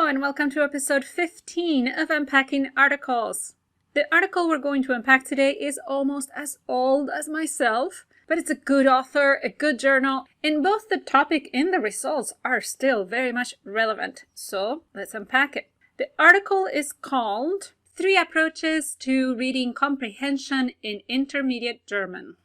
Hello and welcome to episode 15 of Unpacking Articles. The article we're going to unpack today is almost as old as myself, but it's a good author, a good journal, and both the topic and the results are still very much relevant. So let's unpack it. The article is called 3 Approaches to Reading Comprehension in Intermediate German.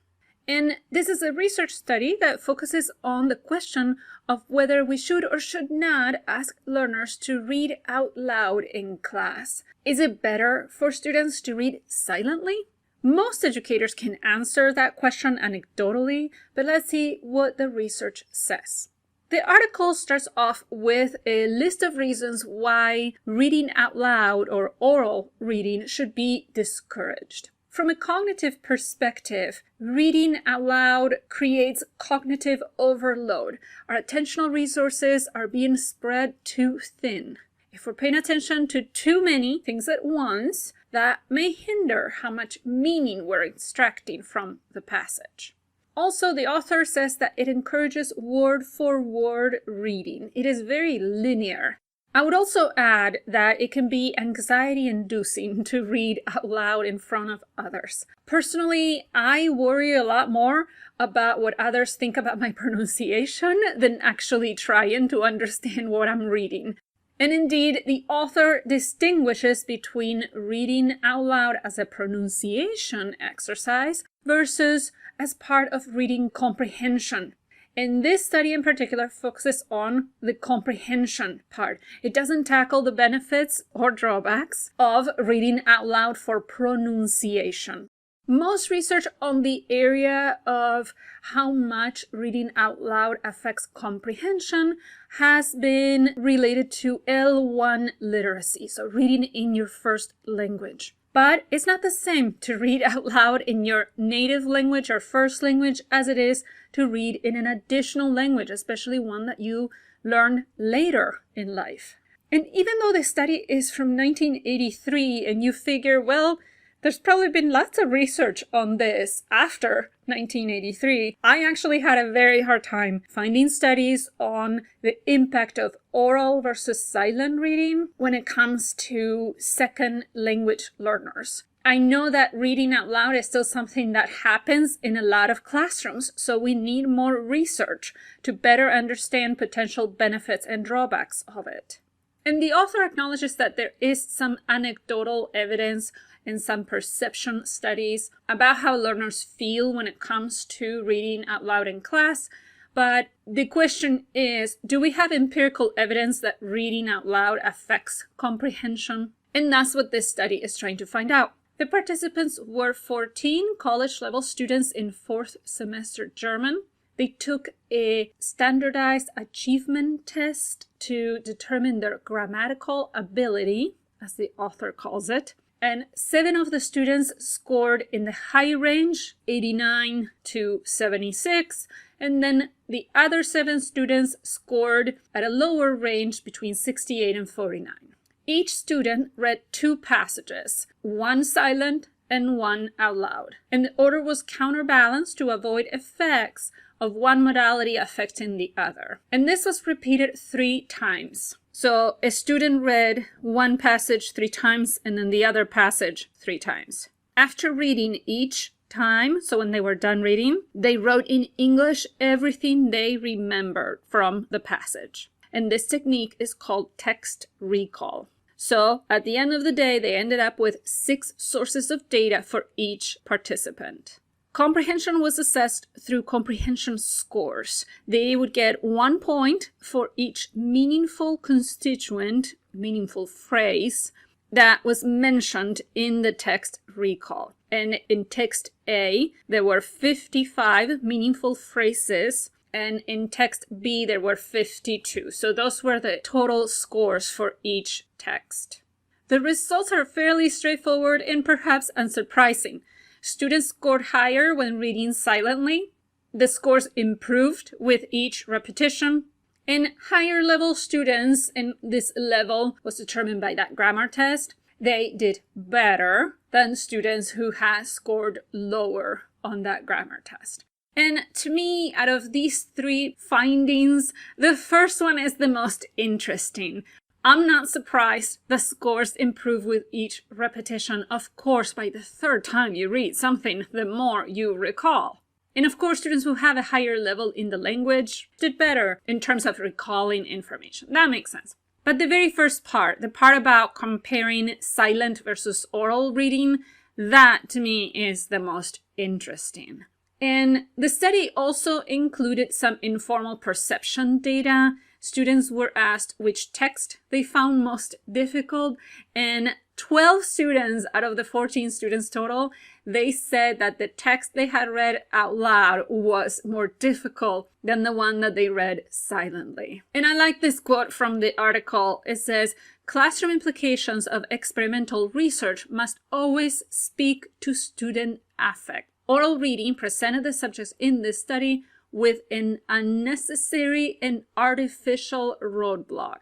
And this is a research study that focuses on the question of whether we should or should not ask learners to read out loud in class. Is it better for students to read silently? Most educators can answer that question anecdotally, but let's see what the research says. The article starts off with a list of reasons why reading out loud or oral reading should be discouraged. From a cognitive perspective, reading out loud creates cognitive overload. Our attentional resources are being spread too thin. If we're paying attention to too many things at once, that may hinder how much meaning we're extracting from the passage. Also, the author says that it encourages word-for-word reading. It is very linear. I would also add that it can be anxiety-inducing to read out loud in front of others. Personally, I worry a lot more about what others think about my pronunciation than actually trying to understand what I'm reading. And indeed, the author distinguishes between reading out loud as a pronunciation exercise versus as part of reading comprehension. And this study in particular focuses on the comprehension part. It doesn't tackle the benefits or drawbacks of reading out loud for pronunciation. Most research on the area of how much reading out loud affects comprehension has been related to L1 literacy, so reading in your first language. But it's not the same to read out loud in your native language or first language as it is to read in an additional language, especially one that you learn later in life. And even though the study is from 1983 and you figure, well, there's probably been lots of research on this after 1983, I actually had a very hard time finding studies on the impact of oral versus silent reading when it comes to second language learners. I know that reading out loud is still something that happens in a lot of classrooms, so we need more research to better understand potential benefits and drawbacks of it. And the author acknowledges that there is some anecdotal evidence and some perception studies about how learners feel when it comes to reading out loud in class. But the question is, do we have empirical evidence that reading out loud affects comprehension? And that's what this study is trying to find out. The participants were 14 college-level students in 4th semester German. They took a standardized achievement test to determine their grammatical ability, as the author calls it. And 7 of the students scored in the high range, 89 to 76. And then the other 7 students scored at a lower range between 68 and 49. Each student read 2 passages, 1 silent and 1 out loud. And the order was counterbalanced to avoid effects of one modality affecting the other. And this was repeated 3 times. So a student read 1 passage 3 times and then the other passage 3 times. After reading each time, so when they were done reading, they wrote in English everything they remembered from the passage. And this technique is called text recall. So at the end of the day, they ended up with 6 sources of data for each participant. Comprehension was assessed through comprehension scores. They would get 1 point for each meaningful constituent, meaningful phrase that was mentioned in the text recall. And in text A, there were 55 meaningful phrases, and in text B, there were 52. So those were the total scores for each text. The results are fairly straightforward and perhaps unsurprising. Students scored higher when reading silently. The scores improved with each repetition. And higher level students, and this level was determined by that grammar test, they did better than students who had scored lower on that grammar test. And to me, out of these 3 findings, the first one is the most interesting. I'm not surprised the scores improve with each repetition. Of course, by the third time you read something, the more you recall. And of course, students who have a higher level in the language did better in terms of recalling information. That makes sense. But the very first part, the part about comparing silent versus oral reading, that to me is the most interesting. And the study also included some informal perception data. Students were asked which text they found most difficult, and 12 students out of the 14 students total, they said that the text they had read out loud was more difficult than the one that they read silently. And I like this quote from the article. It says, "Classroom implications of experimental research must always speak to student affect. Oral reading presented the subjects in this study with an unnecessary and artificial roadblock."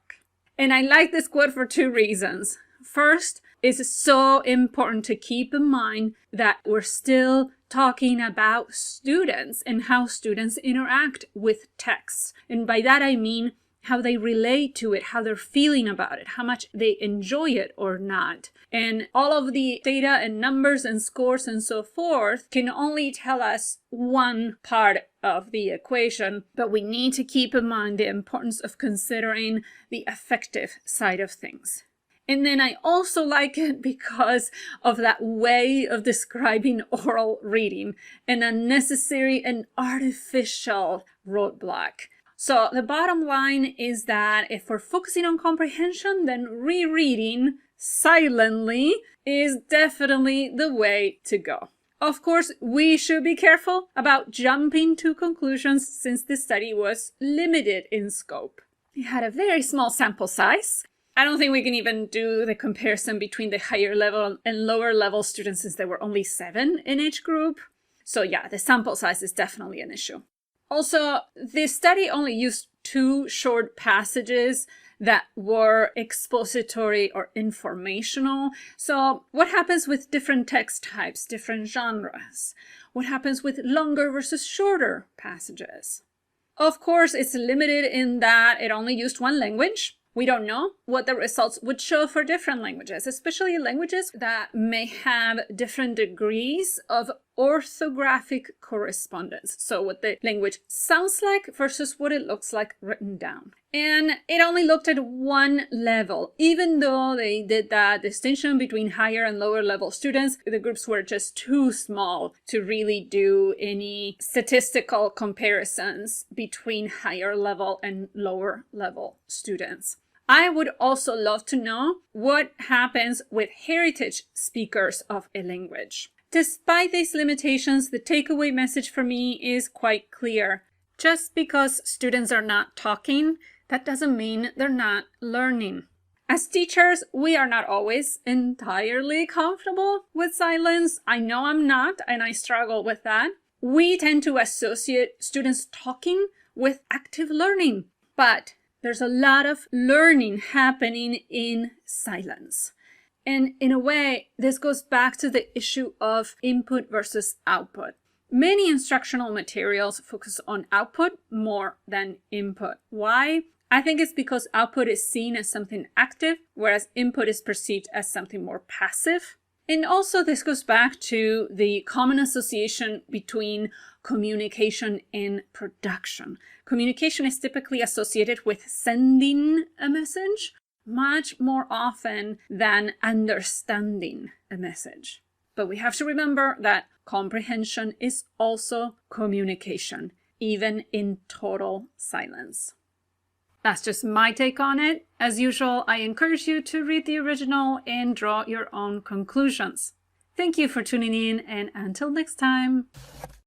And I like this quote for two reasons. First, it's so important to keep in mind that we're still talking about students and how students interact with texts. And by that I mean how they relate to it, how they're feeling about it, how much they enjoy it or not. And all of the data and numbers and scores and so forth can only tell us one part of the equation, but we need to keep in mind the importance of considering the affective side of things. And then I also like it because of that way of describing oral reading, an unnecessary and artificial roadblock. So the bottom line is that if we're focusing on comprehension, then rereading silently is definitely the way to go. Of course, we should be careful about jumping to conclusions since the study was limited in scope. It had a very small sample size. I don't think we can even do the comparison between the higher level and lower level students since there were only 7 in each group. So yeah, the sample size is definitely an issue. Also, the study only used 2 short passages that were expository or informational. So what happens with different text types, different genres? What happens with longer versus shorter passages? Of course, it's limited in that it only used 1 language. We don't know what the results would show for different languages, especially languages that may have different degrees of orthographic correspondence. So what the language sounds like versus what it looks like written down. And it only looked at 1 level. Even though they did that distinction between higher and lower level students, the groups were just too small to really do any statistical comparisons between higher level and lower level students. I would also love to know what happens with heritage speakers of a language. Despite these limitations, the takeaway message for me is quite clear. Just because students are not talking, that doesn't mean they're not learning. As teachers, we are not always entirely comfortable with silence. I know I'm not, and I struggle with that. We tend to associate students talking with active learning, but there's a lot of learning happening in silence. And in a way, this goes back to the issue of input versus output. Many instructional materials focus on output more than input. Why? I think it's because output is seen as something active, whereas input is perceived as something more passive. And also this goes back to the common association between communication and production. Communication is typically associated with sending a message much more often than understanding a message. But we have to remember that comprehension is also communication, even in total silence. That's just my take on it. As usual, I encourage you to read the original and draw your own conclusions. Thank you for tuning in, and until next time.